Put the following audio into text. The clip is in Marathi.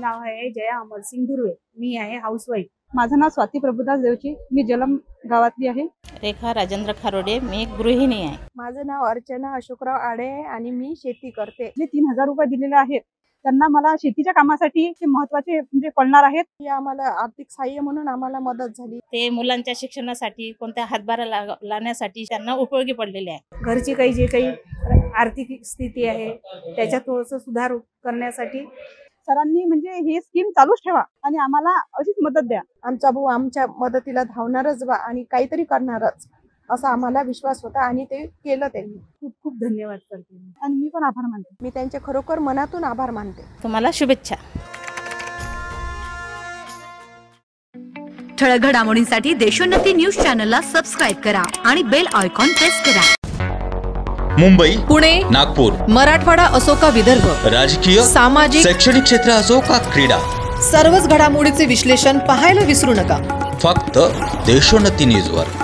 नाव आहे जया अमरसिंग धुर्वे। मी आहे हाऊसवाईफ। माझं नाव स्वाती प्रभुदास देवची। मी जलम गावातली आहे। रेखा राजेंद्र खारोडे, मी एक गृहिणी आहे। माझं नाव अर्चना अशोकराव आडे आहे आणि मी शेती करते। जे 3000 रुपये दिलेले आहेत त्यांना मला शेतीच्या कामासाठी ते महत्त्वाचे म्हणजे पडणार आहेत। ही आम्हाला आर्थिक सहाय्य म्हणून आम्हाला मदत झाली। ते मुलांच्या शिक्षणासाठी कोणत्या हातभार लावण्यासाठी त्यांना उपयोगी पडलेले आहे। घरची काही जे काही आर्थिक स्थिती आहे त्याच्यात थोडंसं सुधार करण्यासाठी सरांनी म्हणजे ही स्कीम चालूच ठेवा आणि आम्हाला अशीच मदत द्या। आमचा भाऊ आमच्या मदतीला धावणारच बा आणि काहीतरी करणारच असा आम्हाला विश्वास होता आणि ते केलं त्यांनी। खूप खूप धन्यवाद करते आणि मी पण आभार मानते। मी त्यांचे खरोखर मनातून आभार मानते। तुम्हाला शुभेच्छा। ठळक घडामोडींसाठी देशोन्नती न्यूज चॅनलला सबस्क्राइब करा आणि बेल आयकॉन प्रेस करा। मुंबई, पुणे, नागपूर, मराठवाडा असो का विदर्भ, राजकीय, सामाजिक, शैक्षणिक क्षेत्र असो का क्रीडा, सर्वच घडामोडीचे विश्लेषण पाहायला विसरू नका। फक्त देशोन्नती न्यूजवर।